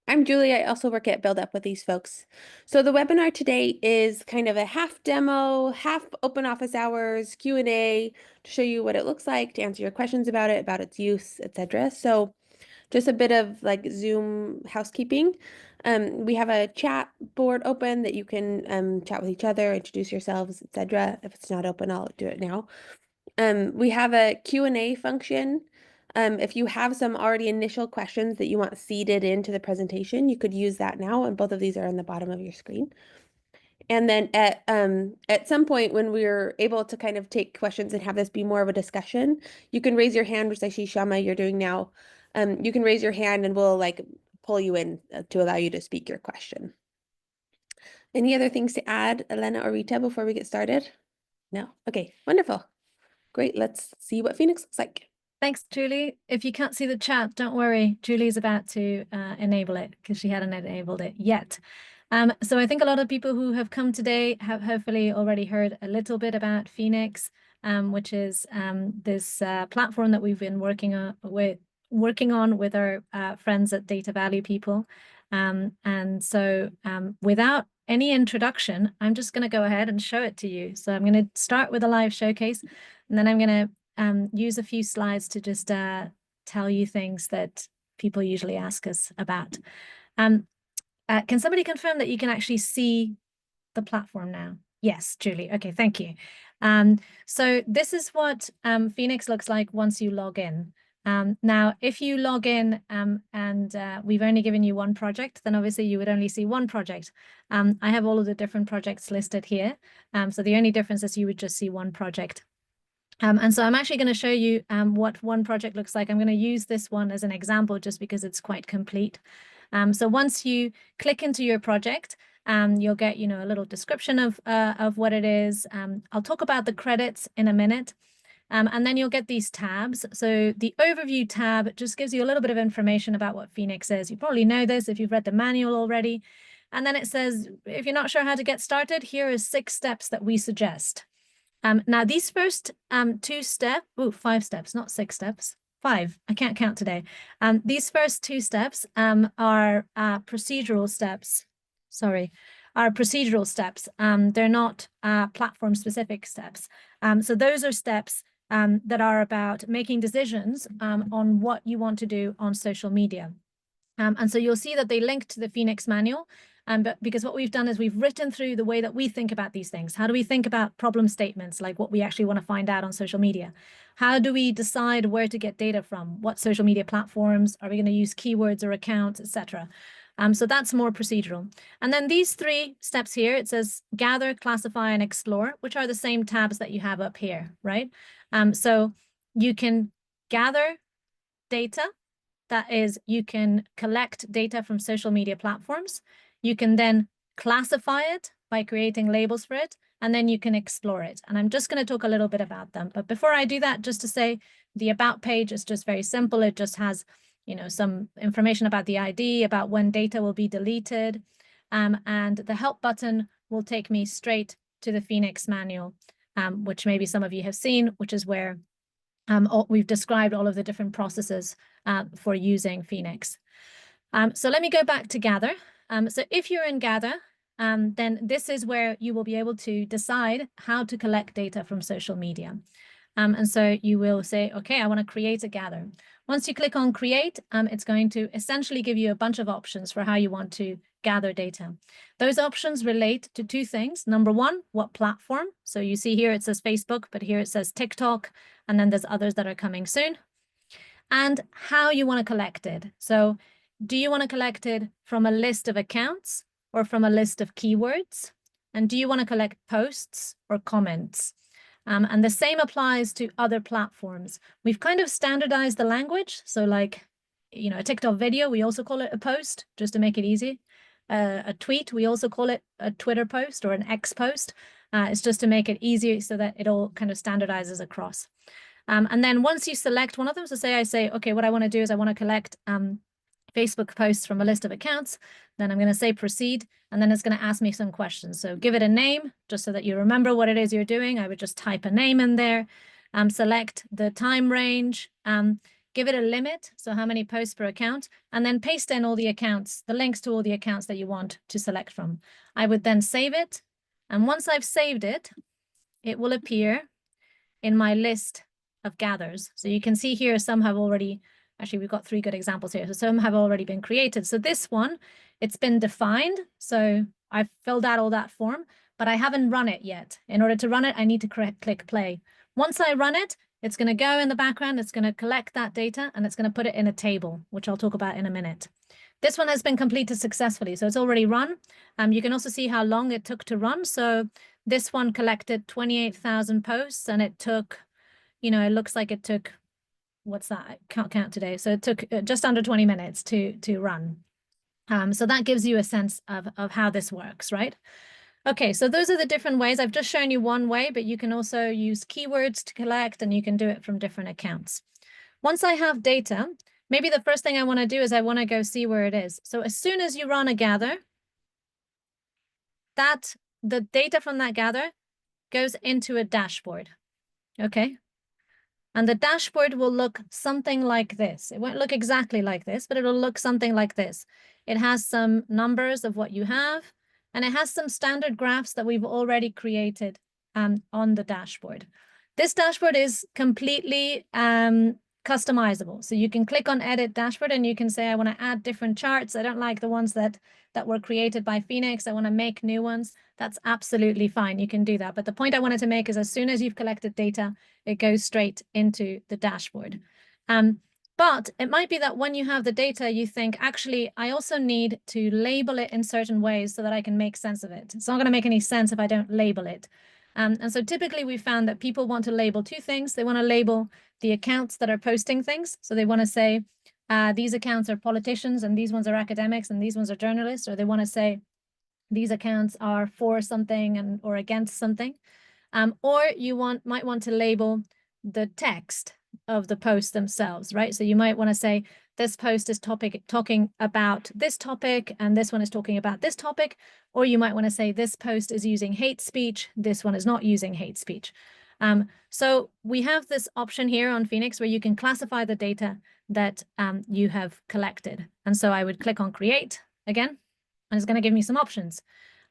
I'm Julie. I also work at Build Up with these folks. So the webinar today is kind of a half demo, half open office hours, Q&A to show you what it looks like, to answer your questions about it, about its use, etc. So just a bit of like Zoom housekeeping. We have a chat board open that you can chat with each other, introduce yourselves, etc. If it's not open, I'll do it now. We have a Q&A function. If you have some already initial questions that you want seeded into the presentation, you could use that now, and both of these are on the bottom of your screen. And then at some point when we're able to kind of take questions and have this be more of a discussion, you can raise your hand, which I see Shama you're doing now. You can raise your hand and we'll like pull you in to allow you to speak your question. Any other things to add, Elena or Rita, before we get started? No? Okay, wonderful. Great, let's see what Phoenix looks like. Thanks, Julie. If you can't see the chat, don't worry. Julie's about to enable it because she hadn't enabled it yet. So I think a lot of people who have come today have hopefully already heard a little bit about Phoenix, which is this platform that we've been working on with our friends at Data Value People. And so without any introduction, I'm just going to go ahead and show it to you. So I'm going to start with a live showcase, and then I'm going to use a few slides to just tell you things that people usually ask us about. Can somebody confirm that you can actually see the platform now? Yes, Julie. Okay, thank you. So this is what Phoenix looks like once you log in. Now, if you log in and we've only given you one project, then obviously you would only see one project. I have all of the different projects listed here. So the only difference is you would just see one project. And so I'm actually going to show you what one project looks like. I'm going to use this one as an example just because it's quite complete. So once you click into your project, you'll get, a little description of what it is. I'll talk about the credits in a minute. And then you'll get these tabs. So the overview tab just gives you a little bit of information about what Phoenix is. You probably know this if you've read the manual already. And then it says, if you're not sure how to get started, here are 6 steps that we suggest. Now, these first 5 steps, not 6 steps, 5. I can't count today. These first 2 steps are procedural steps. Sorry, are procedural steps. They're not platform-specific steps. So those are steps that are about making decisions on what you want to do on social media. And so you'll see that they link to the Phoenix manual. But because what we've done is we've written through the way that we think about these things. How do we think about problem statements, like what we actually want to find out on social media? How do we decide where to get data from? What social media platforms? Are we going to use keywords or accounts, etc.? So that's more procedural. And then these 3 steps here, it says gather, classify, and explore, which are the same tabs that you have up here, right? So you can gather data. That is, you can collect data from social media platforms. You can then classify it by creating labels for it, and then you can explore it. And I'm just going to talk a little bit about them. But before I do that, just to say the About page is just very simple. It just has, some information about the ID, about when data will be deleted. And the Help button will take me straight to the Phoenix manual, which maybe some of you have seen, which is where we've described all of the different processes for using Phoenix. So let me go back to Gather. So if you're in Gather, then this is where you will be able to decide how to collect data from social media. And so you will say, okay, I want to create a Gather. Once you click on Create, it's going to essentially give you a bunch of options for how you want to gather data. Those options relate to 2 things. Number 1, what platform? So you see here it says Facebook, but here it says TikTok, and then there's others that are coming soon. And how you want to collect it. So do you want to collect it from a list of accounts or from a list of keywords? And do you want to collect posts or comments? And the same applies to other platforms. We've kind of standardized the language. So like, a TikTok video, we also call it a post, just to make it easy. A tweet, we also call it a Twitter post or an X post. It's just to make it easier so that it all kind of standardizes across. And then once you select one of them, so I say, okay, what I want to do is I want to collect Facebook posts from a list of accounts. Then I'm going to say proceed, and then it's going to ask me some questions. So give it a name, just so that you remember what it is you're doing. I would just type a name in there, select the time range, give it a limit, so how many posts per account, and then paste in all the accounts, the links to all the accounts that you want to select from. I would then save it, and once I've saved it, it will appear in my list of gathers. So you can see here, some have already, actually we've got 3 good examples here, so some have already been created. So this one, it's been defined, so I've filled out all that form, but I haven't run it yet. In order to run it, I need to click play. Once I run it, it's going to go in the background, it's going to collect that data, and it's going to put it in a table, which I'll talk about in a minute. This one has been completed successfully, so it's already run. You can also see how long it took to run. So this one collected 28,000 posts, and it took, you know, it looks like it took, what's that? I can't count today. So it took just under 20 minutes to run. So that gives you a sense of how this works, right? Okay, so those are the different ways. I've just shown you one way, but you can also use keywords to collect, and you can do it from different accounts. Once I have data, maybe the first thing I want to do is I want to go see where it is. So as soon as you run a gather, the data from that gather goes into a dashboard, okay? And the dashboard will look something like this. It won't look exactly like this, but it'll look something like this. It has some numbers of what you have, and it has some standard graphs that we've already created on the dashboard. This dashboard is completely customizable. So you can click on Edit Dashboard, and you can say, I want to add different charts. I don't like the ones that were created by Phoenix. I want to make new ones. That's absolutely fine. You can do that. But the point I wanted to make is as soon as you've collected data, it goes straight into the dashboard. But it might be that when you have the data, you think, actually, I also need to label it in certain ways so that I can make sense of it. It's not going to make any sense if I don't label it. And so typically we found that people want to label 2 things. They want to label the accounts that are posting things. So they want to say, these accounts are politicians, and these ones are academics, and these ones are journalists, or they want to say, these accounts are for something or against something. Or you might want to label the text of the post themselves, right? So you might want to say, this post is talking about this topic, and this one is talking about this topic. Or you might want to say, this post is using hate speech, this one is not using hate speech. So we have this option here on Phoenix where you can classify the data that you have collected. And so I would click on Create again, and it's going to give me some options.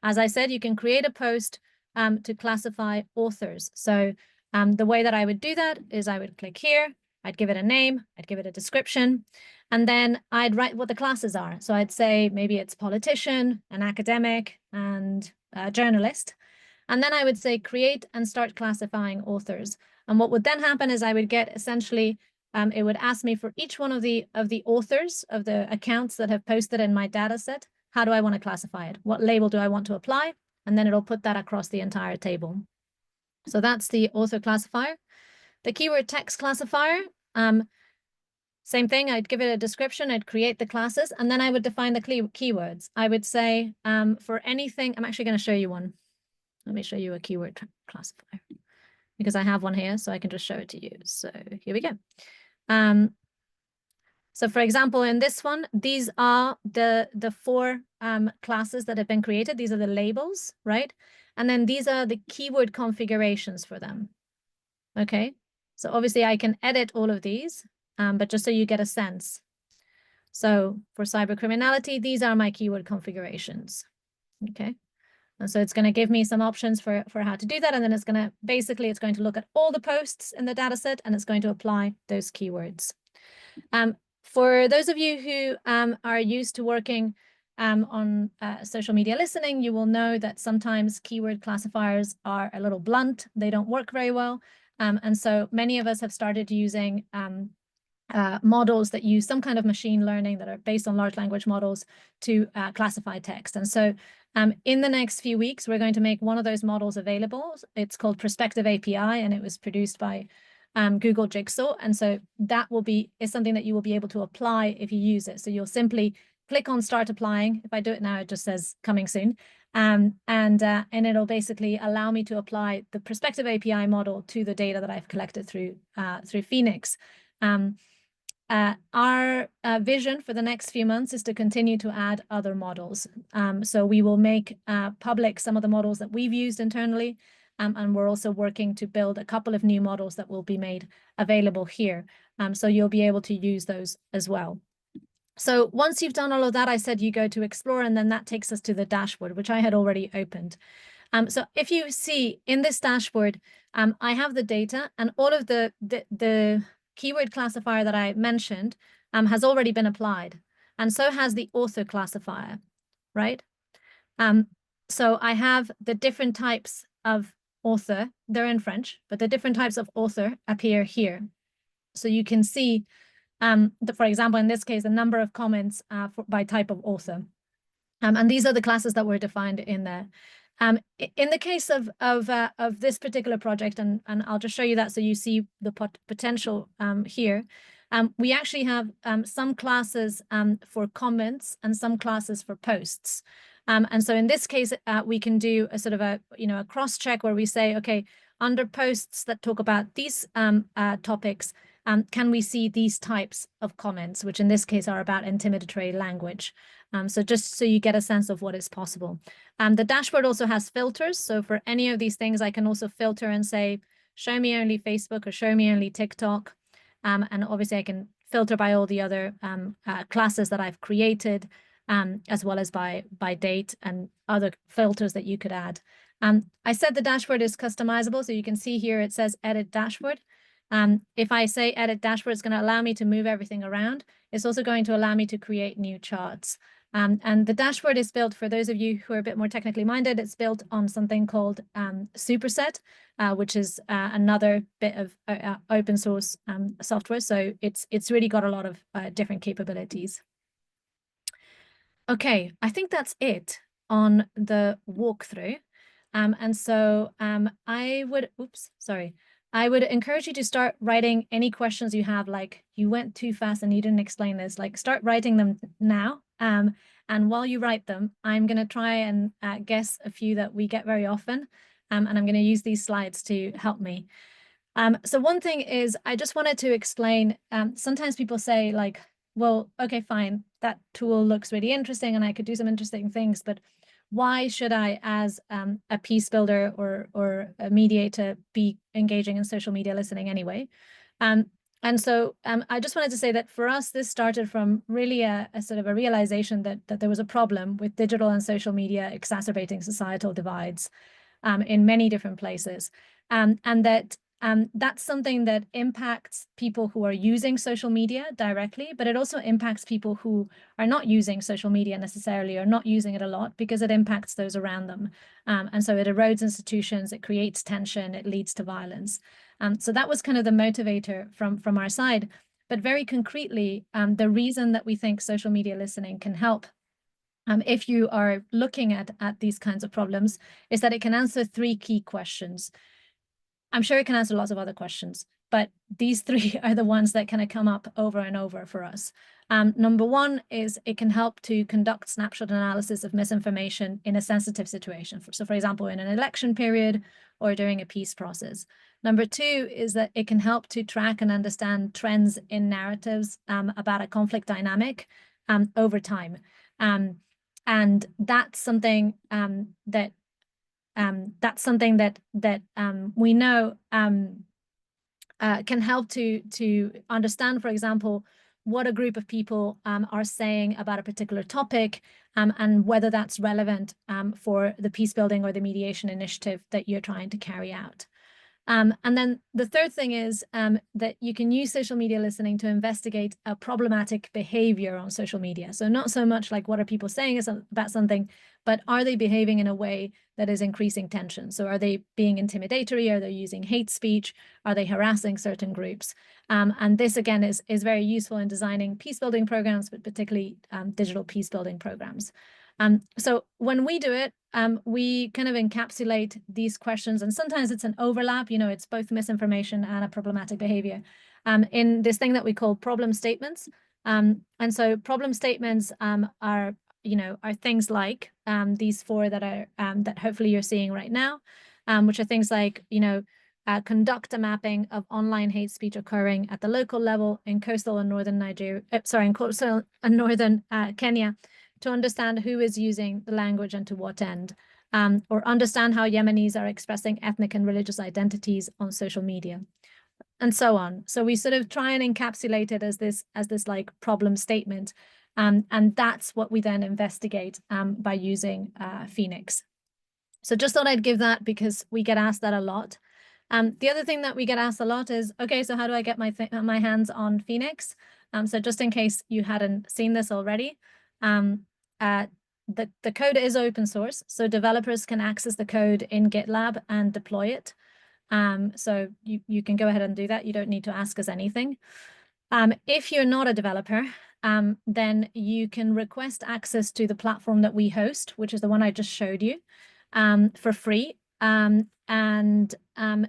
As I said, you can create a post to classify authors. So the way that I would do that is I would click here, I'd give it a name, I'd give it a description, and then I'd write what the classes are. So I'd say maybe it's politician, an academic, and a journalist. And then I would say create and start classifying authors. And what would then happen is I would get essentially, it would ask me for each one of the authors of the accounts that have posted in my data set, how do I want to classify it? What label do I want to apply? And then it'll put that across the entire table. So that's the author classifier. The keyword text classifier, same thing, I'd give it a description, I'd create the classes, and then I would define the keywords. I would say for anything, I'm actually going to show you one. Let me show you a keyword classifier because I have one here, so I can just show it to you. So here we go. So for example, in this one, these are the 4 classes that have been created. These are the labels, right? And then these are the keyword configurations for them. Okay, so obviously I can edit all of these, but just so you get a sense. So for cybercriminality, these are my keyword configurations. Okay, and so it's going to give me some options for how to do that. And then it's going to, basically, it's going to look at all the posts in the data set, and it's going to apply those keywords. For those of you who are used to working on social media listening, you will know that sometimes keyword classifiers are a little blunt. They don't work very well. And so many of us have started using models that use some kind of machine learning that are based on large language models to classify text. And so in the next few weeks, we're going to make one of those models available. It's called Perspective API, and it was produced by Google Jigsaw. And so that is something that you will be able to apply if you use it. So you'll simply click on Start Applying. If I do it now, it just says coming soon. And it'll basically allow me to apply the Perspective API model to the data that I've collected through Phoenix. Our vision for the next few months is to continue to add other models. So we will make public some of the models that we've used internally. And we're also working to build a couple of new models that will be made available here. So you'll be able to use those as well. So once you've done all of that, I said you go to Explore, and then that takes us to the dashboard, which I had already opened. So if you see in this dashboard, I have the data, and all of the keyword classifier that I mentioned has already been applied, and so has the author classifier, right? So I have the different types of author. They're in French, but the different types of author appear here. So you can see, for example, in this case, a number of comments by type of author. And these are the classes that were defined in there. In the case of this particular project, and I'll just show you that so you see the potential here. We actually have some classes for comments and some classes for posts. And so in this case, we can do a sort of a cross check where we say, okay, under posts that talk about these topics, can we see these types of comments, which in this case are about intimidatory language. So just so you get a sense of what is possible. The dashboard also has filters. So for any of these things, I can also filter and say, show me only Facebook or show me only TikTok. And obviously I can filter by all the other classes that I've created, as well as by date and other filters that you could add. I said the dashboard is customizable. So you can see here it says edit dashboard. If I say edit dashboard, it's going to allow me to move everything around. It's also going to allow me to create new charts. And the dashboard is built, for those of you who are a bit more technically minded, it's built on something called Superset, which is another bit of open source software. So it's really got a lot of different capabilities. Okay, I think that's it on the walkthrough. And so I would encourage you to start writing any questions you have, like you went too fast and you didn't explain this, like start writing them now. And while you write them, I'm going to try and guess a few that we get very often. And I'm going to use these slides to help me. So one thing is, I just wanted to explain, sometimes people say like, well, okay, fine, that tool looks really interesting and I could do some interesting things, but why should I, as a peace builder or a mediator, be engaging in social media listening anyway? And so I just wanted to say that for us, this started from really a sort of a realization that there was a problem with digital and social media exacerbating societal divides in many different places. And that that's something that impacts people who are using social media directly, but it also impacts people who are not using social media necessarily or not using it a lot, because it impacts those around them. And so it erodes institutions, it creates tension, it leads to violence. So that was kind of the motivator from our side. But very concretely, the reason that we think social media listening can help, if you are looking at these kinds of problems, is that it can answer 3 key questions. I'm sure it can answer lots of other questions, but these 3 are the ones that kind of come up over and over for us. Number 1 is it can help to conduct snapshot analysis of misinformation in a sensitive situation. So for example, in an election period or during a peace process. Number 2 is that it can help to track and understand trends in narratives about a conflict dynamic over time. And that's something that we know can help to understand, for example, what a group of people are saying about a particular topic, and whether that's relevant for the peace building or the mediation initiative that you're trying to carry out. And then the third thing is that you can use social media listening to investigate a problematic behavior on social media. So not so much like what are people saying about something, but are they behaving in a way that is increasing tension? So are they being intimidatory? Are they using hate speech? Are they harassing certain groups? And this, again, is very useful in designing peace building programs, but particularly digital peace building programs. So when we do it, we kind of encapsulate these questions, and sometimes it's an overlap, it's both misinformation and a problematic behavior, in this thing that we call problem statements. And so problem statements are things like these 4 that are that hopefully you're seeing right now, which are things like, conduct a mapping of online hate speech occurring at the local level in coastal and northern Kenya, to understand who is using the language and to what end. or understand how Yemenis are expressing ethnic and religious identities on social media, and so on. So we sort of try and encapsulate it as this like problem statement. And that's what we then investigate by using Phoenix. So just thought I'd give that because we get asked that a lot. The other thing that we get asked a lot is, okay, so how do I get my hands on Phoenix? So just in case you hadn't seen this already, the code is open source, so developers can access the code in GitLab and deploy it. So you can go ahead and do that. You don't need to ask us anything. If you're not a developer, then you can request access to the platform that we host, which is the one I just showed you, for free. And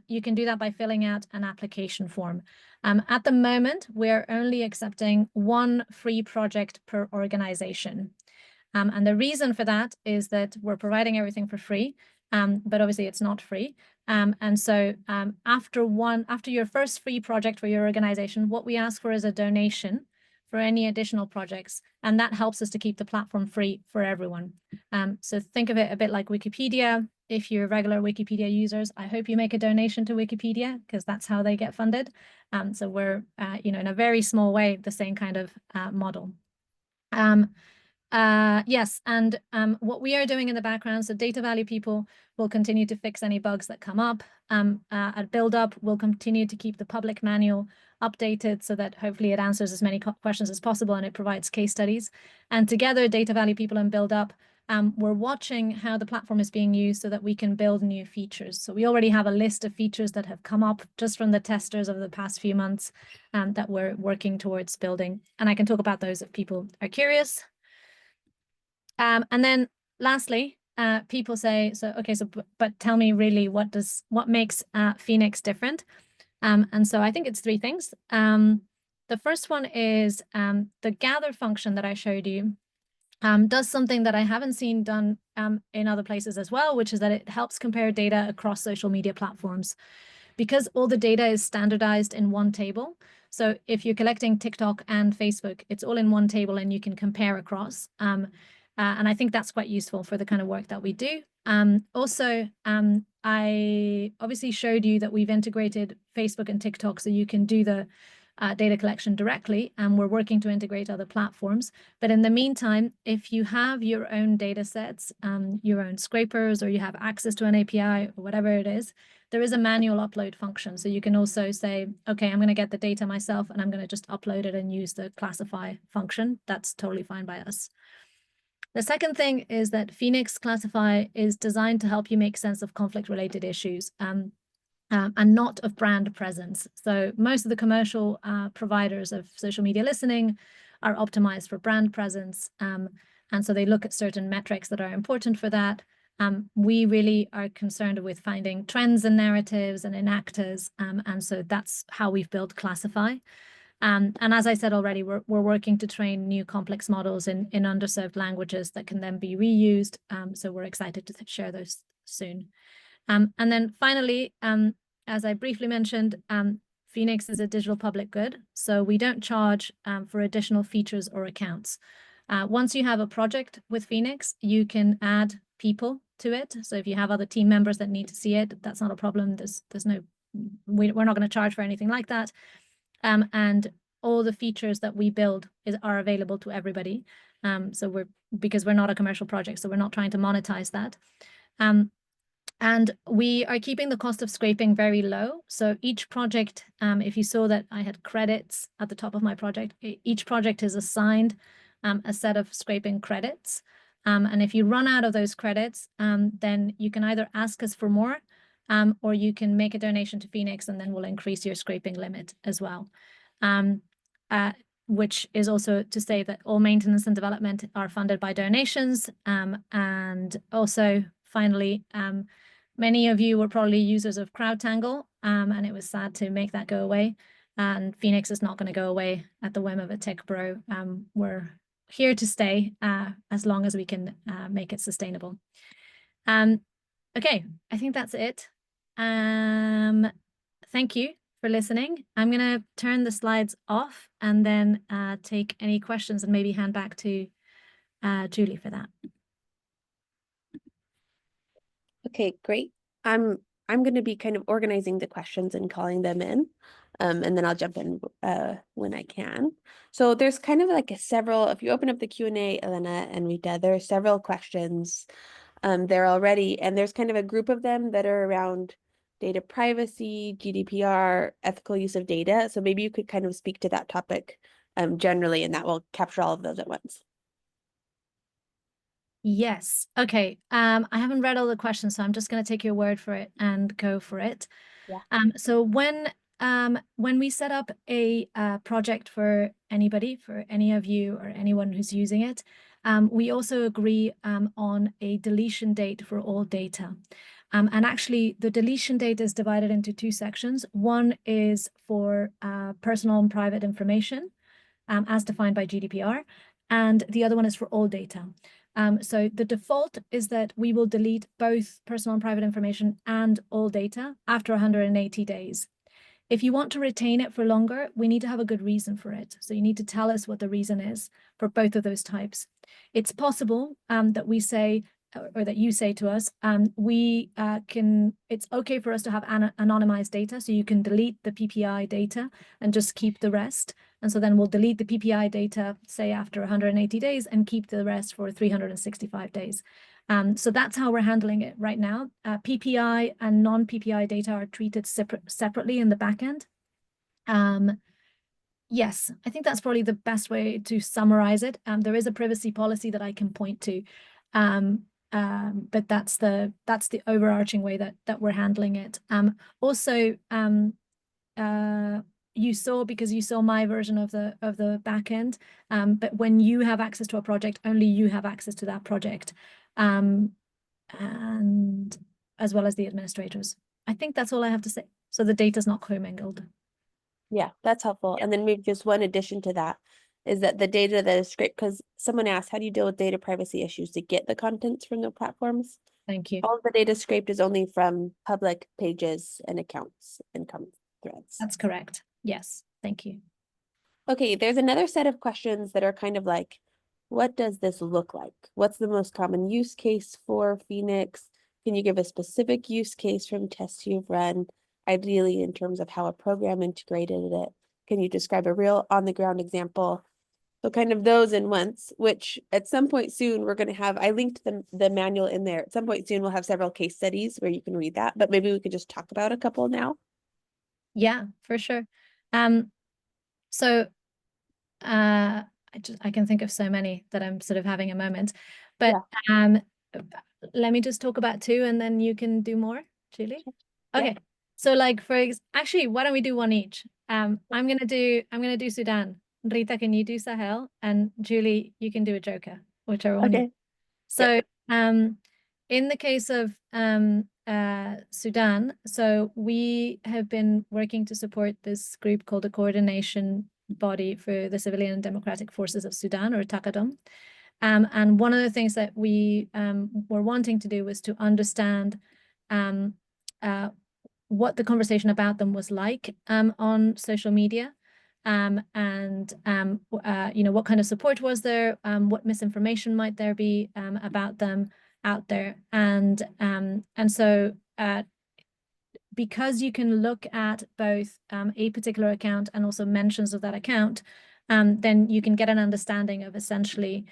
you can do that by filling out an application form. At the moment, we're only accepting one free project per organization. And the reason for that is that we're providing everything for free, but obviously it's not free. And so after your first free project for your organization, what we ask for is a donation for any additional projects, and that helps us to keep the platform free for everyone. So think of it a bit like Wikipedia. If you're regular Wikipedia users, I hope you make a donation to Wikipedia because that's how they get funded. So we're, in a very small way, the same kind of model. Yes, and what we are doing in the background, so data value people will continue to fix any bugs that come up. At Build Up, we'll continue to keep the public manual updated so that hopefully it answers as many questions as possible and it provides case studies. And together, data value people and Build Up, we're watching how the platform is being used so that we can build new features. So we already have a list of features that have come up just from the testers over the past few months that we're working towards building. And I can talk about those if people are curious. And then lastly, people say, so, okay, so, but tell me really what makes Phoenix different? And so I think it's three things. The first one is the gather function that I showed you does something that I haven't seen done in other places as well, which is that it helps compare data across social media platforms. Because all the data is standardized in one table. So if you're collecting TikTok and Facebook, it's all in one table and you can compare across. And I think that's quite useful for the kind of work that we do. Also, I obviously showed you that we've integrated Facebook and TikTok so you can do the data collection directly, and we're working to integrate other platforms. But in the meantime, if you have your own data sets, your own scrapers, or you have access to an API or whatever it is, there is a manual upload function. So you can also say, okay, I'm going to get the data myself and I'm going to just upload it and use the classify function. That's totally fine by us. The second thing is that Phoenix Classify is designed to help you make sense of conflict-related issues and not of brand presence. So most of the commercial providers of social media listening are optimized for brand presence. And so they look at certain metrics that are important for that. We really are concerned with finding trends and narratives and in actors. And so that's how we've built Classify. And as I said already, we're working to train new complex models in underserved languages that can then be reused. So we're excited to share those soon. And then finally, as I briefly mentioned, Phoenix is a digital public good, so we don't charge for additional features or accounts. Once you have a project with Phoenix, you can add people to it. So if you have other team members that need to see it, that's not a problem. We're not going to charge for anything like that. And all the features that we build are available to everybody. Because we're not a commercial project, so we're not trying to monetize that. And we are keeping the cost of scraping very low. So each project, if you saw that I had credits at the top of my project, each project is assigned a set of scraping credits. And if you run out of those credits, then you can either ask us for more, or you can make a donation to Phoenix and then we'll increase your scraping limit as well. Which is also to say that all maintenance and development are funded by donations. And also, finally, many of you were probably users of CrowdTangle, and it was sad to make that go away. And Phoenix is not going to go away at the whim of a tech bro. We're here to stay as long as we can make it sustainable. Okay, I think that's it. Thank you for listening. I'm going to turn the slides off and then take any questions and maybe hand back to Julie for that. Okay, great. I'm going to be kind of organizing the questions and calling them in, and then I'll jump in when I can. So there's kind of like several. If you open up the Q&A, Elena and Rita, there are several questions there already, and there's kind of a group of them that are around data privacy, GDPR, ethical use of data. So maybe you could kind of speak to that topic generally, and that will capture all of those at once. Yes. Okay. I haven't read all the questions, so I'm just going to take your word for it and go for it. Yeah. So when we set up a project for anybody, for any of you or anyone who's using it, we also agree on a deletion date for all data. And actually, the deletion date is divided into two sections. One is for personal and private information, as defined by GDPR, and the other one is for all data. So the default is that we will delete both personal and private information and all data after 180 days. If you want to retain it for longer, we need to have a good reason for it. So you need to tell us what the reason is for both of those types. It's possible that we say, or that you say to us, it's okay for us to have anonymized data, so you can delete the PPI data and just keep the rest. And so then we'll delete the PPI data, say after 180 days, and keep the rest for 365 days. So that's how we're handling it right now. PPI and non-PPI data are treated separately in the backend. Yes, I think that's probably the best way to summarize it. There is a privacy policy that I can point to, but that's the overarching way that we're handling it. Also, you saw my version of the backend, but when you have access to a project, only you have access to that project, and as well as the administrators. I think that's all I have to say. So the data's not commingled. Yeah, that's helpful. And then maybe just one addition to that is that the data that is scraped, because someone asked, how do you deal with data privacy issues to get the contents from the platforms? Thank you. All of the data scraped is only from public pages and accounts and threads. That's correct. Yes, thank you. Okay, there's another set of questions that are kind of like, what does this look like? What's the most common use case for Phoenix? Can you give a specific use case from tests you've run, ideally in terms of how a program integrated it? Can you describe a real on-the-ground example? So kind of those in once, which at some point soon we're going to have, I linked the manual in there. At some point soon we'll have several case studies where you can read that, but maybe we could just talk about a couple now. Yeah, for sure. So I can think of so many that I'm sort of having a moment, but let me just talk about two and then you can do more, Julie. Okay. Yeah. So like actually, why don't we do one each? I'm gonna do Sudan. Rita, can you do Sahel? And Julie, you can do a Joker, whichever one you. So in the case of Sudan, so we have been working to support this group called the Coordination Body for the Civilian and Democratic Forces of Sudan, or TACADOM. And one of the things that we were wanting to do was to understand what the conversation about them was like on social media, and what kind of support was there, what misinformation might there be about them out there, and so because you can look at both a particular account and also mentions of that account, then you can get an understanding of essentially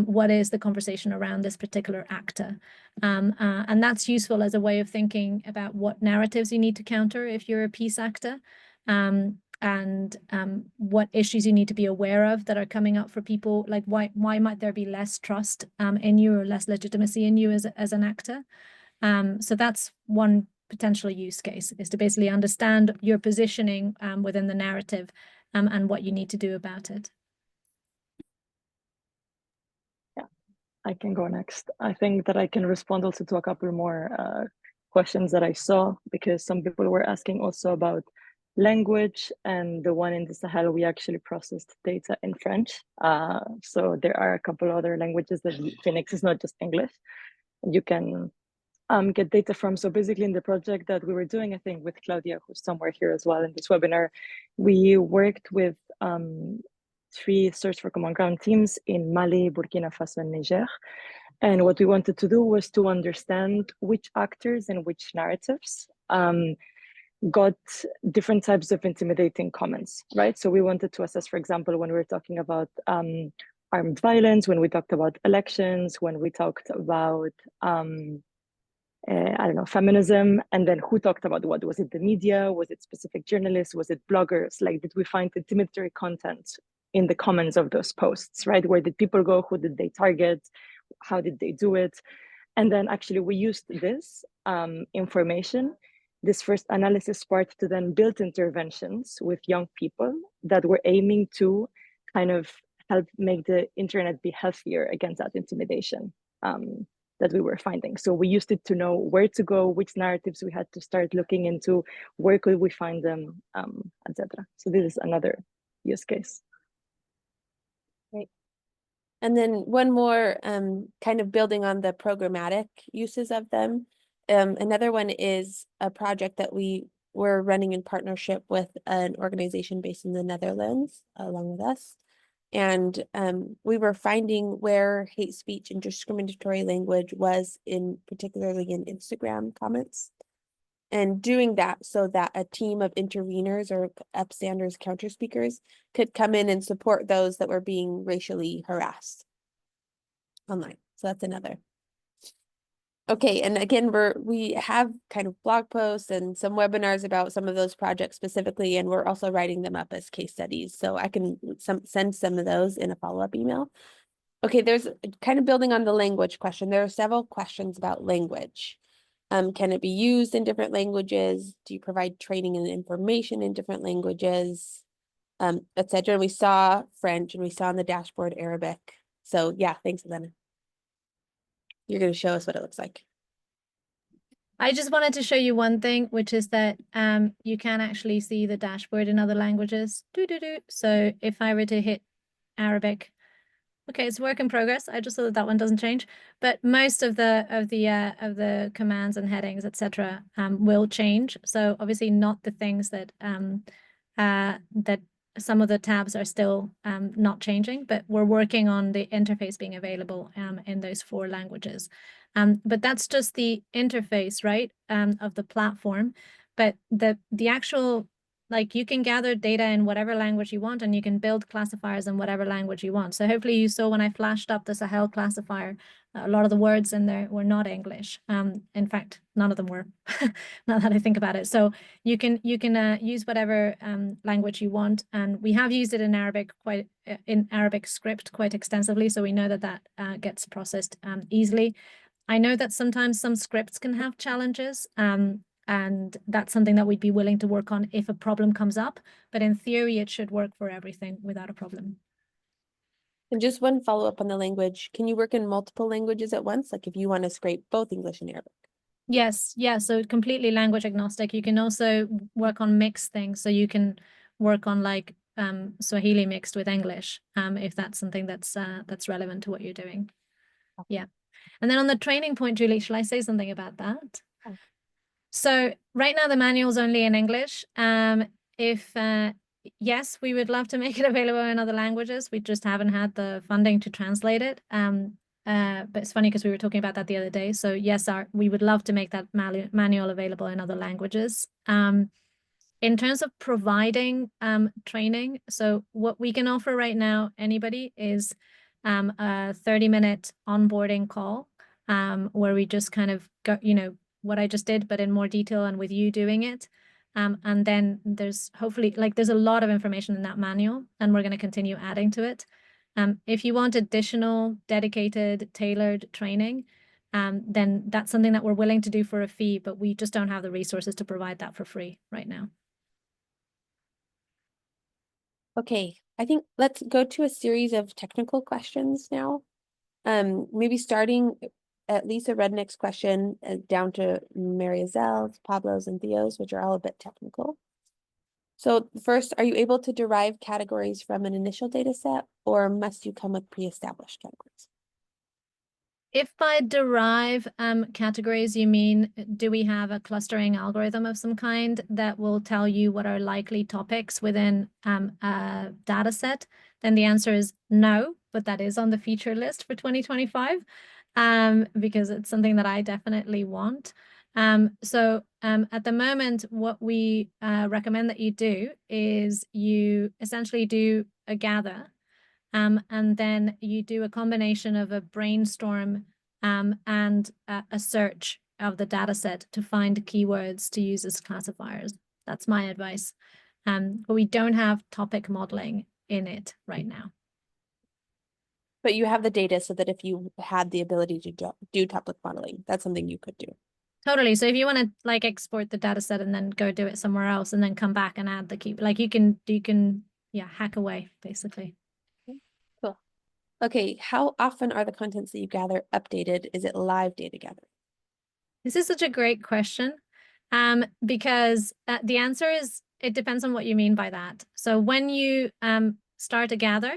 what is the conversation around this particular actor. And that's useful as a way of thinking about what narratives you need to counter if you're a peace actor, and what issues you need to be aware of that are coming up for people, like why might there be less trust in you or less legitimacy in you as an actor. So that's one potential use case, is to basically understand your positioning within the narrative and what you need to do about it. Yeah, I can go next. I think that I can respond also to a couple more questions that I saw, because some people were asking also about language, and the one in the Sahel, we actually processed data in French. So there are a couple other languages that Phoenix is not just English. You can get data from. So basically in the project that we were doing, I think with Claudia, who's somewhere here as well in this webinar, we worked with 3 search for common ground teams in Mali, Burkina Faso, and Niger. And what we wanted to do was to understand which actors and which narratives got different types of intimidating comments, right? So we wanted to assess, for example, when we were talking about armed violence, when we talked about elections, when we talked about, I don't know, feminism, and then who talked about what? Was it the media? Was it specific journalists? Was it bloggers? Like, did we find intimidatory content in the comments of those posts, right? Where did people go? Who did they target? How did they do it? And then actually we used this information, this first analysis part, to then build interventions with young people that were aiming to kind of help make the internet be healthier against that intimidation that we were finding. So we used it to know where to go, which narratives we had to start looking into, where could we find them, etc. So this is another use case. Great. And then one more kind of building on the programmatic uses of them. Another one is a project that we were running in partnership with an organization based in the Netherlands, along with us. And we were finding where hate speech and discriminatory language was particularly in Instagram comments. And doing that so that a team of interveners or upstanders, counter speakers could come in and support those that were being racially harassed online. So that's another. Okay, and again, we have kind of blog posts and some webinars about some of those projects specifically, and we're also writing them up as case studies. So I can send some of those in a follow-up email. Okay, there's kind of building on the language question. There are several questions about language. Can it be used in different languages? Do you provide training and information in different languages? Etc. And we saw French and we saw on the dashboard Arabic. So yeah, thanks, Elena. You're going to show us what it looks like. I just wanted to show you one thing, which is that you can actually see the dashboard in other languages. So if I were to hit Arabic, okay, it's work in progress. I just saw that one doesn't change, but most of the commands and headings, etc., will change. So obviously not the things that that some of the tabs are still not changing, but we're working on the interface being available in those 4 languages. But that's just the interface, right, of the platform. But the actual, like, you can gather data in whatever language you want, and you can build classifiers in whatever language you want. So hopefully you saw when I flashed up the Sahel classifier, a lot of the words in there were not English. In fact, none of them were, now that I think about it. So you can use whatever language you want, and we have used it in Arabic script quite extensively, so we know that gets processed easily. I know that sometimes some scripts can have challenges, and that's something that we'd be willing to work on if a problem comes up. But in theory, it should work for everything without a problem. And just one follow-up on the language. Can you work in multiple languages at once? Like if you want to scrape both English and Arabic? Yes, yeah, so completely language agnostic. You can also work on mixed things. So you can work on like Swahili mixed with English, if that's something that's relevant to what you're doing. Okay. Yeah. And then on the training point, Julie, shall I say something about that? Oh. So right now the manual's only in English. Yes, we would love to make it available in other languages. We just haven't had the funding to translate it. But it's funny because we were talking about that the other day. So yes, we would love to make that manual available in other languages. In terms of providing training, so what we can offer right now, anybody, is a 30-minute onboarding call where we just kind of go, what I just did, but in more detail and with you doing it. And then there's hopefully, there's a lot of information in that manual, and we're going to continue adding to it. If you want additional dedicated, tailored training, then that's something that we're willing to do for a fee, but we just don't have the resources to provide that for free right now. Okay, I think let's go to a series of technical questions now. Maybe starting at Lisa Rednick's question down to Mariazel's, Pablo's, and Theo's, which are all a bit technical. So first, are you able to derive categories from an initial data set, or must you come with pre-established categories? If by derive categories, you mean, do we have a clustering algorithm of some kind that will tell you what are likely topics within a data set? Then the answer is no, but that is on the feature list for 2025. because it's something that I definitely want. So at the moment, what we recommend that you do is you essentially do a gather, and then you do a combination of a brainstorm and a search of the data set to find keywords to use as classifiers. That's my advice. But we don't have topic modeling in it right now. But you have the data so that if you had the ability to do topic modeling, that's something you could do. Totally. So if you want to like export the data set and then go do it somewhere else and then come back and add the key, like you can yeah, hack away basically. Cool. Okay, how often are the contents that you gather updated? Is it live data gathering? This is such a great question, because the answer is it depends on what you mean by that. So when you start a gather,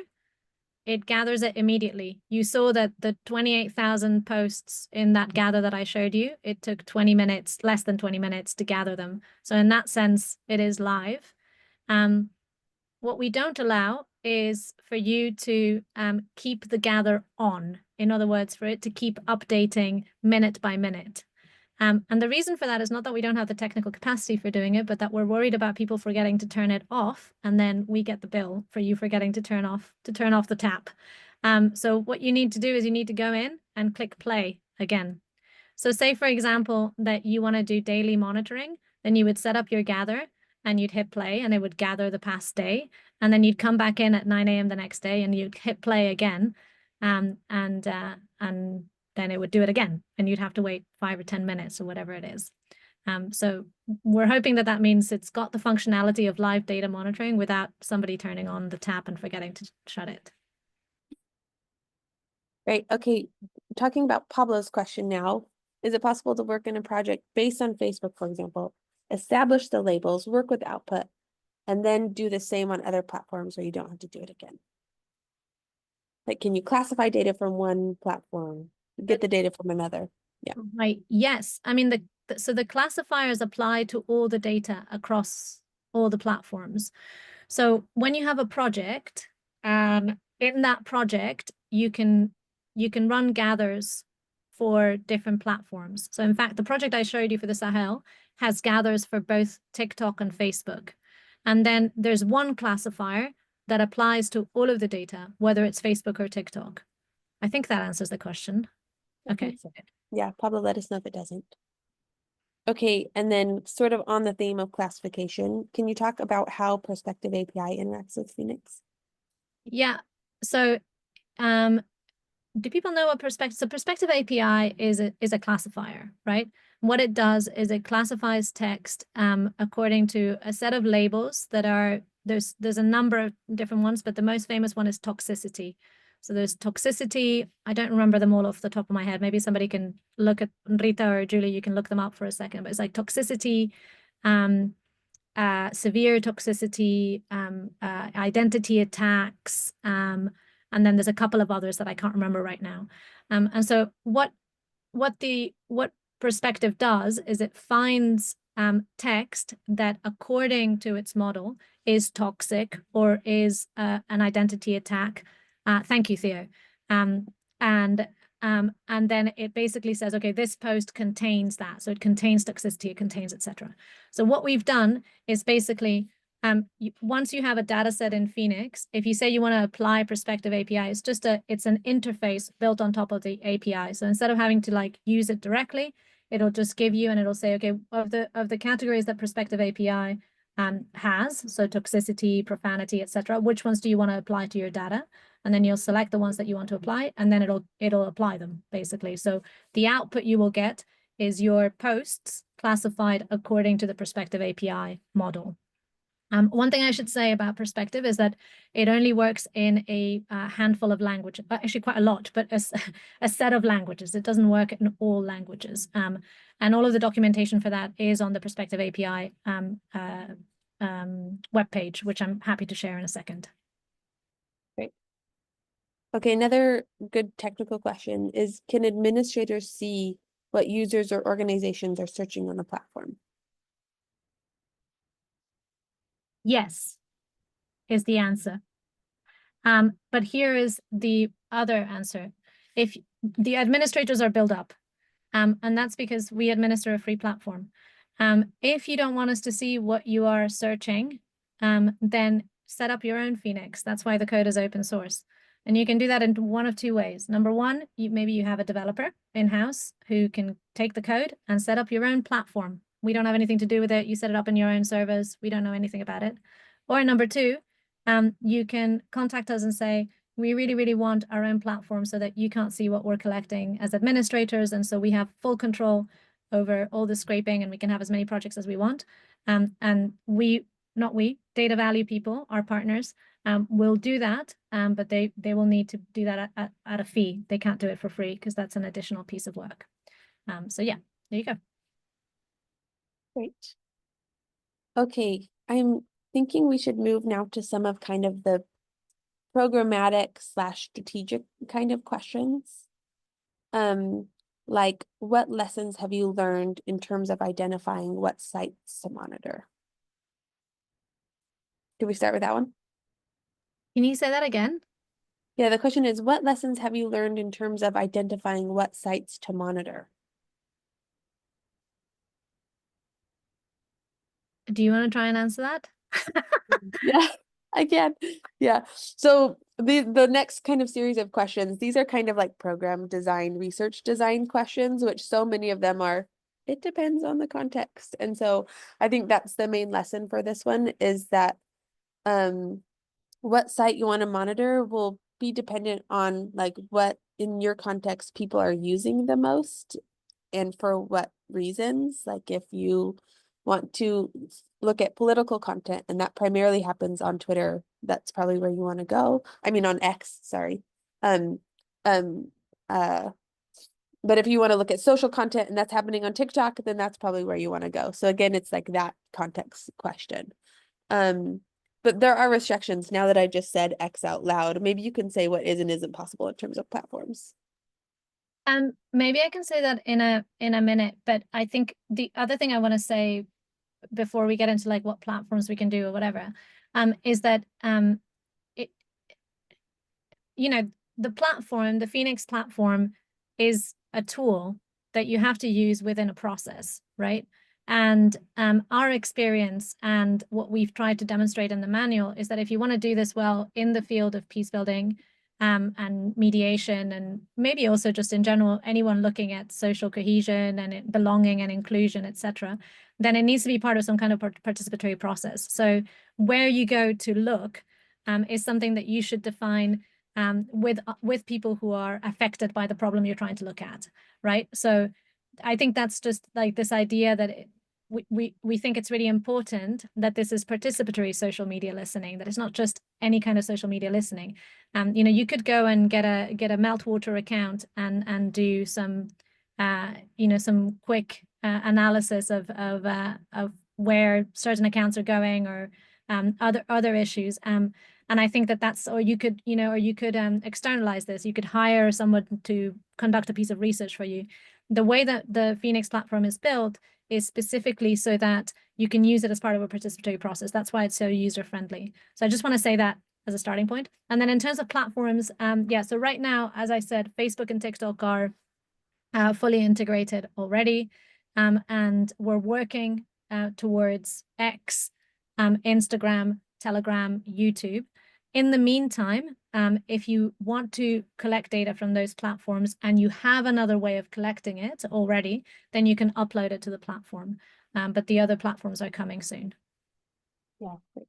it gathers it immediately. You saw that the 28,000 posts in that gather that I showed you, it took 20 minutes, less than 20 minutes to gather them. So in that sense, it is live. What we don't allow is for you to keep the gather on. In other words, for it to keep updating minute by minute. And the reason for that is not that we don't have the technical capacity for doing it, but that we're worried about people forgetting to turn it off, and then we get the bill for you forgetting to turn off the tap. So what you need to do is you need to go in and click play again. So say, for example, that you want to do daily monitoring, then you would set up your gather and you'd hit play and it would gather the past day. And then you'd come back in at 9 a.m. the next day and you'd hit play again. And then it would do it again, and you'd have to wait 5 or 10 minutes or whatever it is. So we're hoping that means it's got the functionality of live data monitoring without somebody turning on the tap and forgetting to shut it. Right. Okay. Talking about Pablo's question now, is it possible to work in a project based on Facebook, for example, establish the labels, work with output, and then do the same on other platforms where you don't have to do it again? Like, can you classify data from one platform, get the data from another? Yeah. Right. Yes. I mean, so the classifiers apply to all the data across all the platforms. So when you have a project, in that project, you can run gathers for different platforms. So in fact, the project I showed you for the Sahel has gathers for both TikTok and Facebook. And then there's one classifier that applies to all of the data, whether it's Facebook or TikTok. I think that answers the question. Okay. So. Yeah, Pablo, let us know if it doesn't. Okay, and then sort of on the theme of classification, can you talk about how Perspective API interacts with Phoenix? Yeah. So do people know what Perspective? So Perspective API is a classifier, right? What it does is it classifies text according to a set of labels that are, there's a number of different ones, but the most famous one is toxicity. So there's toxicity. I don't remember them all off the top of my head. Maybe somebody can look at, Rita or Julie, you can look them up for a second, but it's like toxicity, severe toxicity, identity attacks, and then there's a couple of others that I can't remember right now. And so what Perspective does is it finds text that, according to its model, is toxic or is an identity attack. Thank you, Theo. And then it basically says, okay, this post contains that. So it contains toxicity, it contains, etc. So what we've done is basically, once you have a data set in Phoenix, if you say you want to apply Perspective API, it's an interface built on top of the API. So instead of having to like use it directly, it'll just give you, and it'll say, okay, of the categories that Perspective API has, so toxicity, profanity, etc., which ones do you want to apply to your data? And then you'll select the ones that you want to apply, and then it'll apply them basically. So the output you will get is your posts classified according to the Perspective API model. One thing I should say about Perspective is that it only works in a handful of languages, actually quite a lot, but a set of languages. It doesn't work in all languages. And all of the documentation for that is on the Perspective API webpage, which I'm happy to share in a second. Great. Okay, another good technical question is, can administrators see what users or organizations are searching on the platform? Yes, is the answer. But here is the other answer. if the administrators are built up, and that's because we administer a free platform. If you don't want us to see what you are searching, then set up your own Phoenix. That's why the code is open source. And you can do that in one of two ways. Number one, maybe you have a developer in-house who can take the code and set up your own platform. We don't have anything to do with it. You set it up in your own servers. We don't know anything about it. Or number two, you can contact us and say, we really, really want our own platform so that you can't see what we're collecting as administrators. And so we have full control over all the scraping and we can have as many projects as we want. And data value people, our partners, will do that, but they will need to do that at a fee. They can't do it for free because that's an additional piece of work. So yeah, there you go. Great. Okay, I'm thinking we should move now to some of kind of the programmatic / strategic kind of questions. Like what lessons have you learned in terms of identifying what sites to monitor? Do we start with that one? Can you say that again? Yeah, the question is, what lessons have you learned in terms of identifying what sites to monitor? Do you want to try and answer that? Yeah, I can. Yeah. So the next kind of series of questions, these are kind of like program design, research design questions, which so many of them are, it depends on the context. And so I think that's the main lesson for this one is that what site you want to monitor will be dependent on like what in your context people are using the most and for what reasons. Like if you want to look at political content and that primarily happens on Twitter, that's probably where you want to go. I mean on X, sorry. Um, um, uh, but if you want to look at social content and that's happening on TikTok, then that's probably where you want to go. So again, it's like that context question. But there are restrictions now that I just said X out loud. Maybe you can say what is and isn't possible in terms of platforms. Maybe I can say that in a minute, but I think the other thing I want to say before we get into like what platforms we can do or whatever, is that it, you know, the platform, the Phoenix platform is a tool that you have to use within a process, right? And our experience and what we've tried to demonstrate in the manual is that if you want to do this well in the field of peace building and mediation, and maybe also just in general, anyone looking at social cohesion and belonging and inclusion, etc., then it needs to be part of some kind of participatory process. So where you go to look is something that you should define with people who are affected by the problem you're trying to look at, right? So I think that's just like this idea that we think it's really important that this is participatory social media listening, that it's not just any kind of social media listening. You know, you could go and get a Meltwater account and do some you know, some quick analysis of where certain accounts are going or other issues. And I think that that's, or you could, you know, or you could externalize this. You could hire someone to conduct a piece of research for you. The way that the Phoenix platform is built is specifically so that you can use it as part of a participatory process. That's why it's so user-friendly. So I just want to say that as a starting point. And then in terms of platforms, yeah, so right now, as I said, Facebook and TikTok are fully integrated already. And we're working towards X, Instagram, Telegram, YouTube. In the meantime, if you want to collect data from those platforms and you have another way of collecting it already, then you can upload it to the platform. But the other platforms are coming soon. Yeah, great.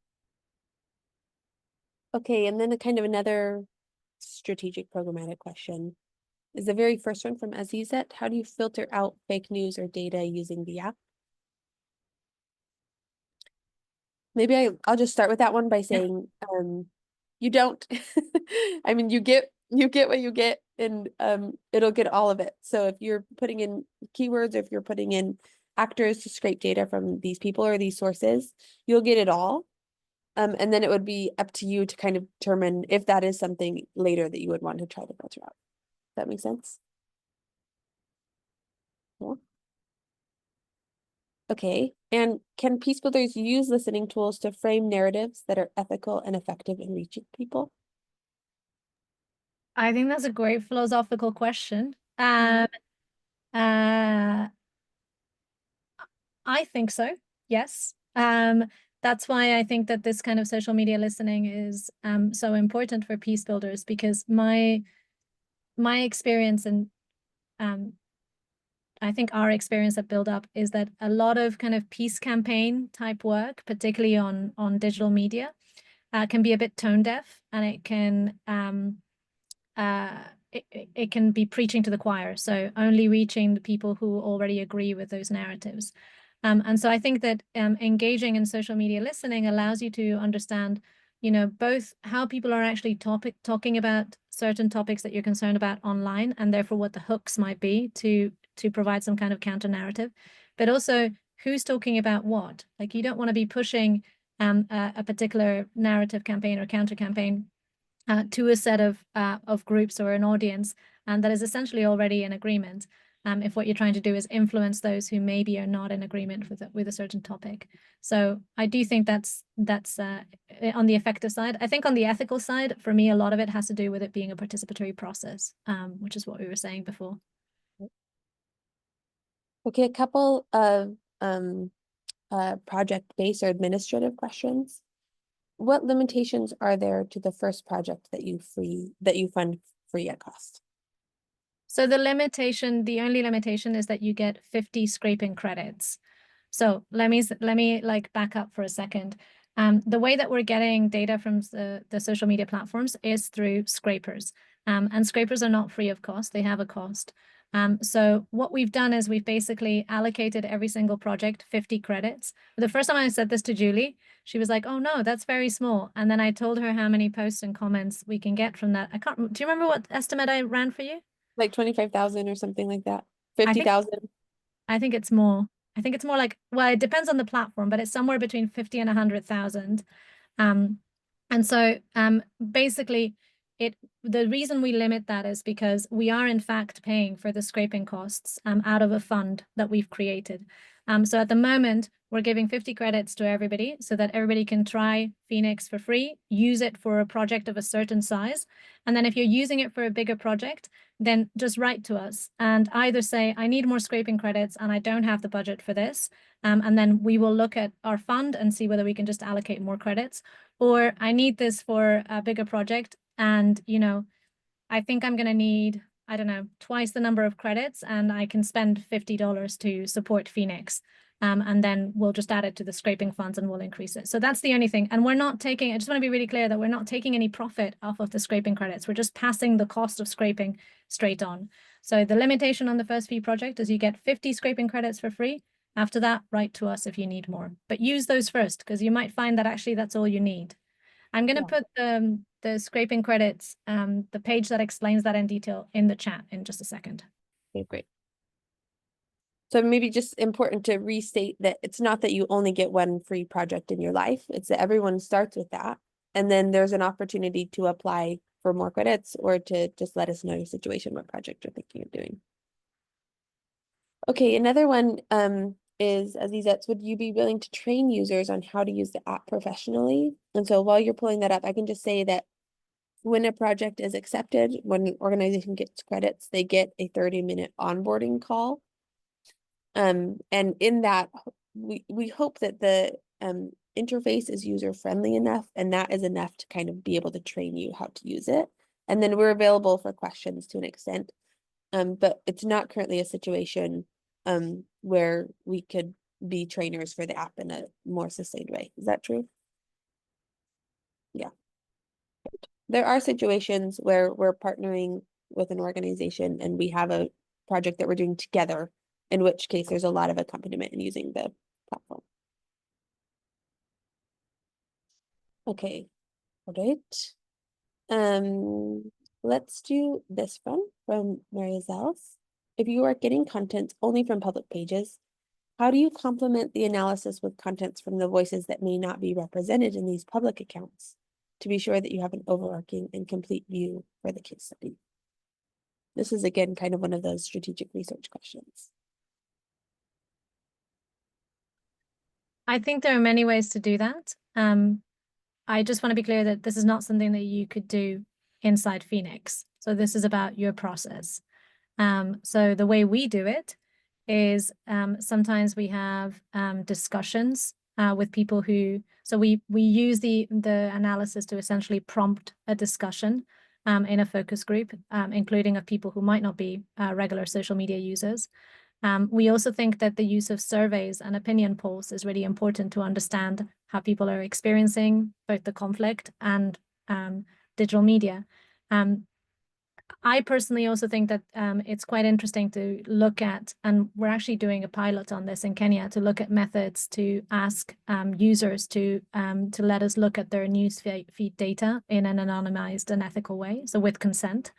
Okay, and then a kind of another strategic programmatic question is the very first one from Azizet. How do you filter out fake news or data using the app? Maybe I'll just start with that one by saying, you don't. I mean, you get what you get, and it'll get all of it. So if you're putting in keywords, or if you're putting in actors to scrape data from these people or these sources, you'll get it all. And then it would be up to you to kind of determine if that is something later that you would want to try to filter out. Does that make sense? Yeah. Okay, and can Peacebuilders use listening tools to frame narratives that are ethical and effective in reaching people? I think that's a great philosophical question. Mhm. I think so, yes. That's why I think that this kind of social media listening is so important for peace builders, because my experience and I think our experience at Build Up is that a lot of kind of peace campaign type work, particularly on digital media, can be a bit tone deaf, and it can it can be preaching to the choir, so only reaching the people who already agree with those narratives. And so I think that engaging in social media listening allows you to understand, you know, both how people are actually talking about certain topics that you're concerned about online, and therefore what the hooks might be to provide some kind of counter narrative, but also who's talking about what. Like, you don't want to be pushing a particular narrative campaign or counter campaign to a set of groups or an audience, and that is essentially already in agreement. If what you're trying to do is influence those who maybe are not in agreement with a certain topic. So I do think that's on the effective side. I think on the ethical side, for me, a lot of it has to do with it being a participatory process, which is what we were saying before. Okay, a couple of project-based or administrative questions. What limitations are there to the first project that you fund free at cost? So the only limitation is that you get 50 scraping credits. So let me like back up for a second. The way that we're getting data from the social media platforms is through scrapers. And scrapers are not free of cost, they have a cost. So what we've done is we've basically allocated every single project 50 credits. The first time I said this to Julie, she was like, "Oh no, that's very small." And then I told her how many posts and comments we can get from that. Do you remember what estimate I ran for you? Like 25,000 or something like that. I think 50,000. I think it's more. I think it's more like, well, it depends on the platform, but it's somewhere between 50 and 100,000. And so basically the reason we limit that is because we are in fact paying for the scraping costs out of a fund that we've created. So at the moment, we're giving 50 credits to everybody so that everybody can try Phoenix for free, use it for a project of a certain size. And then if you're using it for a bigger project, then just write to us and either say, "I need more scraping credits and I don't have the budget for this." And then we will look at our fund and see whether we can just allocate more credits. Or, "I need this for a bigger project, and you know, I think I'm going to need, I don't know, twice the number of credits, and I can spend $50 to support Phoenix." And then we'll just add it to the scraping funds and we'll increase it. So that's the only thing. And we're not taking, I just want to be really clear that we're not taking any profit off of the scraping credits. We're just passing the cost of scraping straight on. So the limitation on the first fee project is you get 50 scraping credits for free. After that, write to us if you need more, but use those first, because you might find that actually that's all you need. I'm going to put the scraping credits, the page that explains that in detail, in the chat in just a second. Okay, great. So maybe just important to restate that it's not that you only get one free project in your life. It's that everyone starts with that. And then there's an opportunity to apply for more credits or to just let us know your situation, what project you're thinking of doing. Okay, another one is Azizet, would you be willing to train users on how to use the app professionally? And so while you're pulling that up, I can just say that when a project is accepted, when an organization gets credits, they get a 30-minute onboarding call. And in that, we hope that the interface is user-friendly enough, and that is enough to kind of be able to train you how to use it. And then we're available for questions to an extent. But it's not currently a situation where we could be trainers for the app in a more sustained way. Is that true? Yeah. There are situations where we're partnering with an organization and we have a project that we're doing together, in which case there's a lot of accompaniment in using the platform. Okay, all right. Let's do this one from Mary Zels. If you are getting content only from public pages, how do you complement the analysis with contents from the voices that may not be represented in these public accounts to be sure that you have an overarching and complete view for the case study? This is, again, kind of one of those strategic research questions. I think there are many ways to do that. I just want to be clear that this is not something that you could do inside Phoenix. So this is about your process. So the way we do it is sometimes we have discussions with people who, so we use the analysis to essentially prompt a discussion in a focus group, including of people who might not be regular social media users. We also think that the use of surveys and opinion polls is really important to understand how people are experiencing both the conflict and digital media. I personally also think that it's quite interesting to look at, and we're actually doing a pilot on this in Kenya, to look at methods to ask users to let us look at their news feed data in an anonymized and ethical way, so with consent,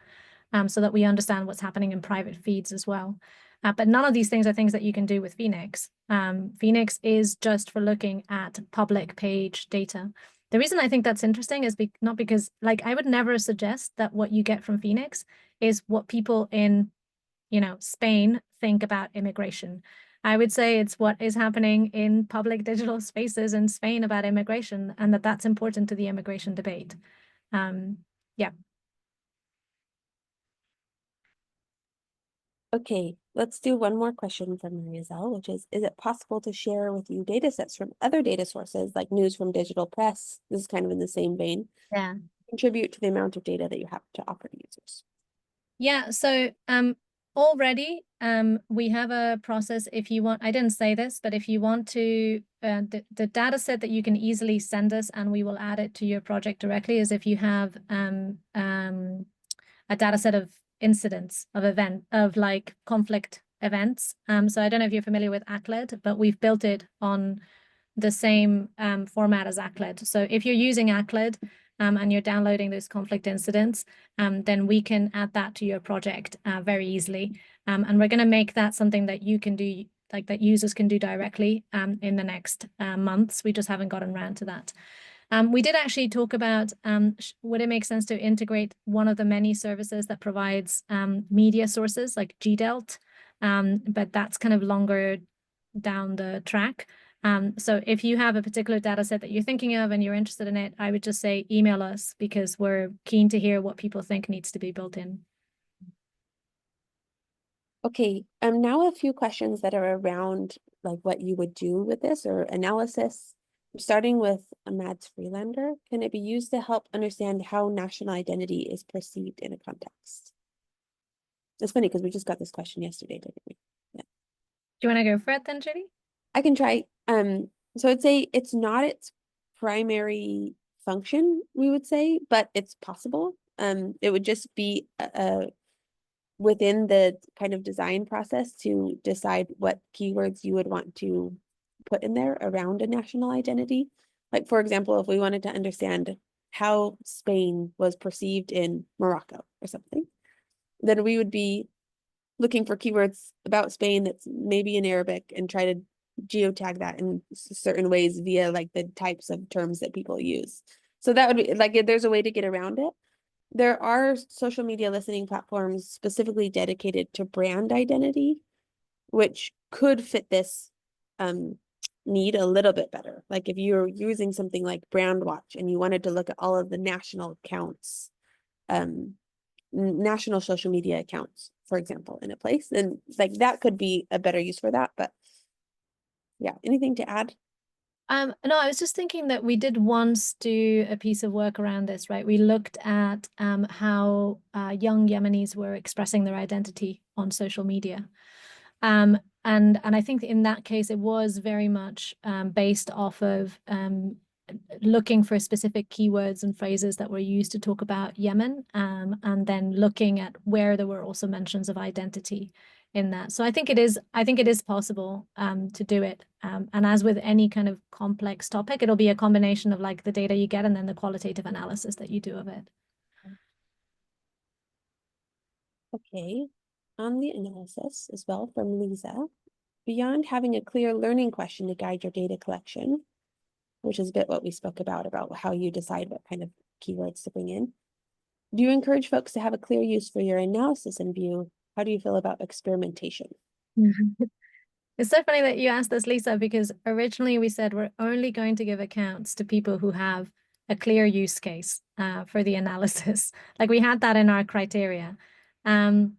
so that we understand what's happening in private feeds as well. But none of these things are things that you can do with Phoenix. Phoenix is just for looking at public page data. The reason I think that's interesting is not because, like, I would never suggest that what you get from Phoenix is what people in, Spain think about immigration. I would say it's what is happening in public digital spaces in Spain about immigration, and that's important to the immigration debate. Yeah. Okay, let's do one more question from Marizel, which is it possible to share with you data sets from other data sources like news from digital press? This is kind of in the same vein. Yeah. Contribute to the amount of data that you have to offer to users. Yeah, so already we have a process. If you want, I didn't say this, but if you want to, the data set that you can easily send us and we will add it to your project directly is if you have a data set of incidents of like conflict events. So I don't know if you're familiar with ACLED, but we've built it on the same format as ACLED. So if you're using ACLED and you're downloading those conflict incidents, then we can add that to your project very easily. And we're going to make that something that you can do, like that users can do directly in the next months. We just haven't gotten around to that. We did actually talk about would it make sense to integrate one of the many services that provides media sources like GDELT, but that's kind of longer down the track. So if you have a particular data set that you're thinking of and you're interested in it, I would just say email us because we're keen to hear what people think needs to be built in. Okay, now a few questions that are around like what you would do with this or analysis. Starting with Mads Freelander, can it be used to help understand how national identity is perceived in a context? It's funny because we just got this question yesterday, didn't we? Yeah. Do you want to go for it then, Judy? I can try. So I'd say it's not its primary function, we would say, but it's possible. It would just be within the kind of design process to decide what keywords you would want to put in there around a national identity. Like, for example, if we wanted to understand how Spain was perceived in Morocco or something, then we would be looking for keywords about Spain that's maybe in Arabic and try to geotag that in certain ways via like the types of terms that people use. So that would be like, there's a way to get around it. There are social media listening platforms specifically dedicated to brand identity, which could fit this need a little bit better. Like if you're using something like Brandwatch and you wanted to look at all of the national accounts, national social media accounts, for example, in a place, then like that could be a better use for that. But yeah, anything to add? No, I was just thinking that we did once do a piece of work around this, right? We looked at how young Yemenis were expressing their identity on social media. And I think in that case, it was very much based off of looking for specific keywords and phrases that were used to talk about Yemen, and then looking at where there were also mentions of identity in that. So I think it is possible to do it. And as with any kind of complex topic, it'll be a combination of like the data you get and then the qualitative analysis that you do of it. Okay, on the analysis as well from Lisa, beyond having a clear learning question to guide your data collection, which is a bit what we spoke about how you decide what kind of keywords to bring in, do you encourage folks to have a clear use for your analysis and view? How do you feel about experimentation? It's so funny that you asked this, Lisa, because originally we said we're only going to give accounts to people who have a clear use case for the analysis. Like we had that in our criteria. And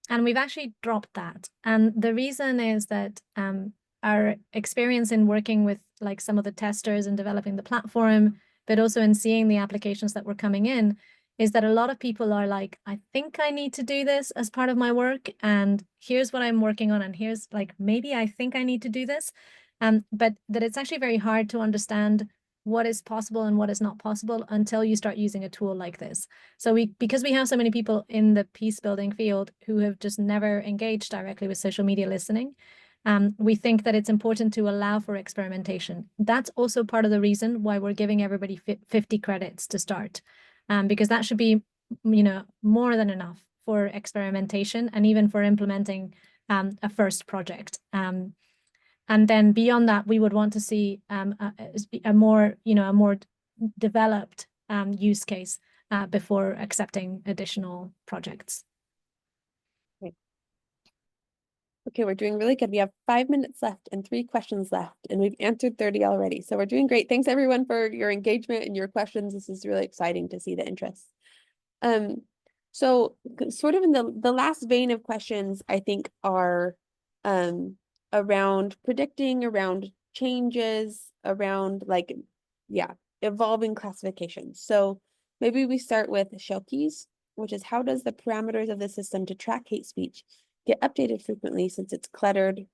we've actually dropped that. And the reason is that our experience in working with like some of the testers and developing the platform, but also in seeing the applications that were coming in, is that a lot of people are like, I think I need to do this as part of my work, and here's what I'm working on, and here's like, maybe I think I need to do this. But that it's actually very hard to understand what is possible and what is not possible until you start using a tool like this. So because we have so many people in the peace building field who have just never engaged directly with social media listening, we think that it's important to allow for experimentation. That's also part of the reason why we're giving everybody 50 credits to start, because that should be, more than enough for experimentation and even for implementing a first project. And then beyond that, we would want to see a more developed use case before accepting additional projects. Okay, we're doing really good. We have 5 minutes left and 3 questions left, and we've answered 30 already. So we're doing great. Thanks everyone for your engagement and your questions. This is really exciting to see the interest. So sort of in the last vein of questions, I think are around predicting, around changes, around evolving classifications. So maybe we start with Shelkeys, which is how does the parameters of the system to track hate speech get updated frequently since it's cluttered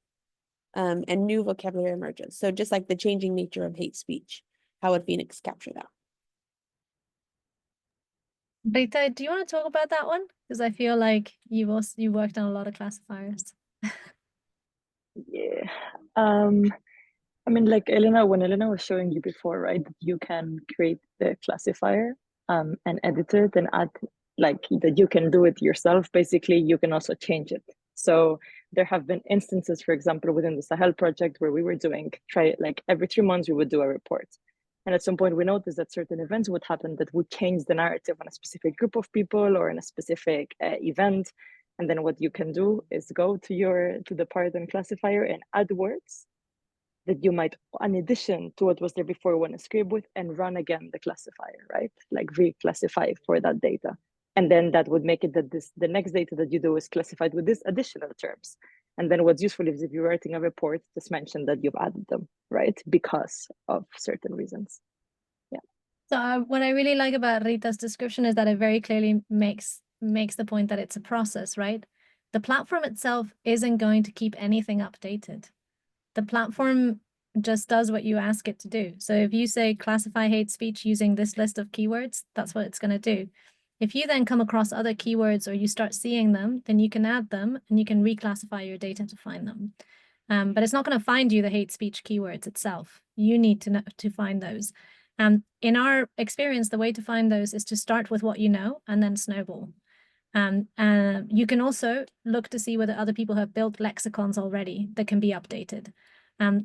and new vocabulary emerges? So just like the changing nature of hate speech, how would Phoenix capture that? Rita, do you want to talk about that one? Because I feel like you worked on a lot of classifiers. Yeah. I mean, like when Elena was showing you before, right? You can create the classifier and edit it and add like that you can do it yourself. Basically, you can also change it. So there have been instances, for example, within the Sahel project where we were doing every 3 months we would do a report. And at some point we noticed that certain events would happen that would change the narrative on a specific group of people or in a specific event. And then what you can do is go to the Paradigm classifier and add words that you might, in addition to what was there before, want to scrape with and run again the classifier, right? Like reclassify for that data. And then that would make it that the next data that you do is classified with these additional terms. And then what's useful is if you're writing a report, just mention that you've added them, right? Because of certain reasons. Yeah. So what I really like about Rita's description is that it very clearly makes the point that it's a process, right? The platform itself isn't going to keep anything updated. The platform just does what you ask it to do. So if you say classify hate speech using this list of keywords, that's what it's going to do. If you then come across other keywords or you start seeing them, then you can add them and you can reclassify your data to find them. But it's not going to find you the hate speech keywords itself. You need to find those. In our experience, the way to find those is to start with what you know and then snowball. You can also look to see whether other people have built lexicons already that can be updated.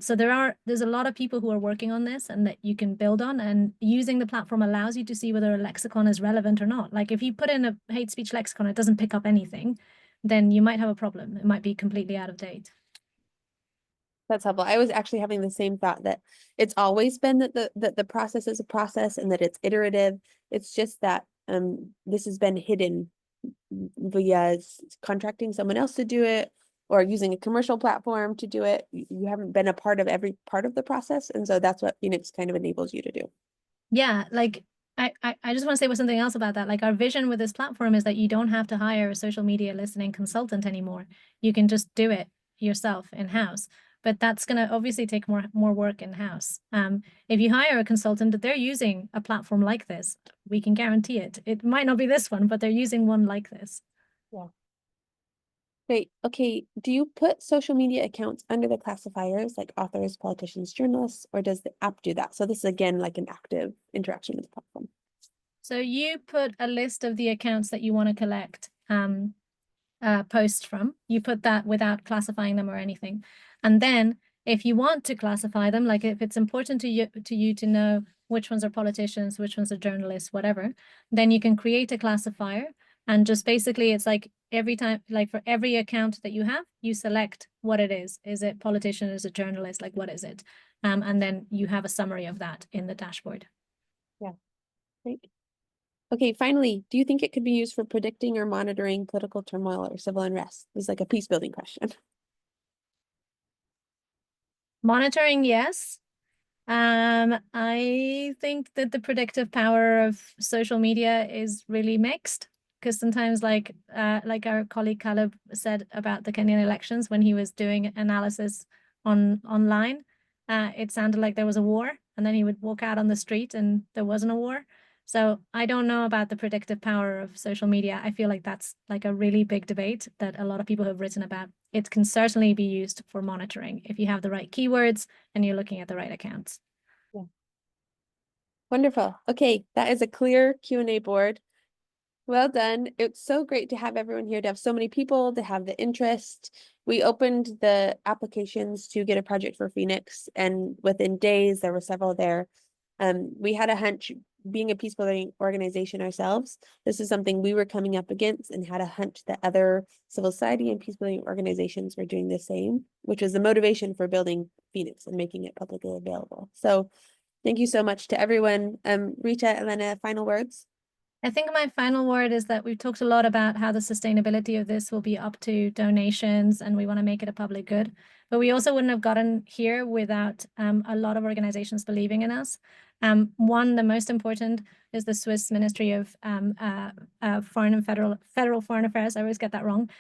So there's a lot of people who are working on this and that you can build on, and using the platform allows you to see whether a lexicon is relevant or not. Like if you put in a hate speech lexicon, it doesn't pick up anything, then you might have a problem. It might be completely out of date. That's helpful. I was actually having the same thought that it's always been that the process is a process and that it's iterative. It's just that this has been hidden via contracting someone else to do it or using a commercial platform to do it. You haven't been a part of every part of the process. And so that's what Phoenix kind of enables you to do. Yeah, like I just want to say something else about that. Like our vision with this platform is that you don't have to hire a social media listening consultant anymore. You can just do it yourself in-house. But that's going to obviously take more work in-house. If you hire a consultant, that they're using a platform like this, we can guarantee it. It might not be this one, but they're using one like this. Yeah. Great. Okay. Do you put social media accounts under the classifiers like authors, politicians, journalists, or does the app do that? So this is again like an active interaction with the platform. So you put a list of the accounts that you want to collect posts from. You put that without classifying them or anything. And then if you want to classify them, like if it's important to you to know which ones are politicians, which ones are journalists, whatever, then you can create a classifier. And just basically it's like every time, like for every account that you have, you select what it is. Is it politician? Is it journalist? Like what is it? And then you have a summary of that in the dashboard. Yeah. Great. Okay, finally, do you think it could be used for predicting or monitoring political turmoil or civil unrest? This is like a peace building question. Monitoring, yes. I think that the predictive power of social media is really mixed, because sometimes, like our colleague Caleb said about the Kenyan elections, when he was doing analysis online, it sounded like there was a war, and then he would walk out on the street and there wasn't a war. So I don't know about the predictive power of social media. I feel like that's like a really big debate that a lot of people have written about. It can certainly be used for monitoring if you have the right keywords and you're looking at the right accounts. Yeah. Wonderful. Okay, that is a clear Q&A board. Well done. It's so great to have everyone here, to have so many people, to have the interest. We opened the applications to get a project for Phoenix, and within days, there were several there. We had a hunch, being a peace building organization ourselves, this is something we were coming up against, and had a hunch that other civil society and peace building organizations were doing the same, which was the motivation for building Phoenix and making it publicly available. So thank you so much to everyone. Rita, Elena, final words? I think my final word is that we've talked a lot about how the sustainability of this will be up to donations, and we want to make it a public good. But we also wouldn't have gotten here without a lot of organizations believing in us. One, the most important, is the Swiss Ministry of Foreign and Federal Foreign Affairs. I always get that wrong.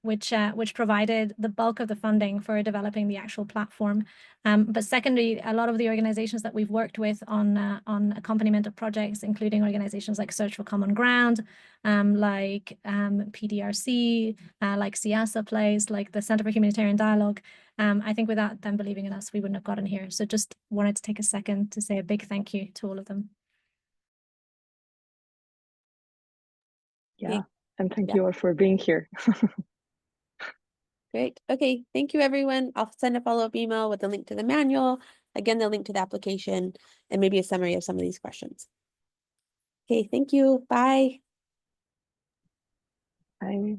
Which provided the bulk of the funding for developing the actual platform. But secondly, a lot of the organizations that we've worked with on accompaniment of projects, including organizations like Search for Common Ground, like PDRC, like Siasa Place, like the Center for Humanitarian Dialogue. I think without them believing in us, we wouldn't have gotten here. So just wanted to take a second to say a big thank you to all of them. Yeah, and thank you all for being here. Great. Okay. Thank you, everyone. I'll send a follow-up email with the link to the manual, again, the link to the application, and maybe a summary of some of these questions. Okay. Thank you. Bye. Bye.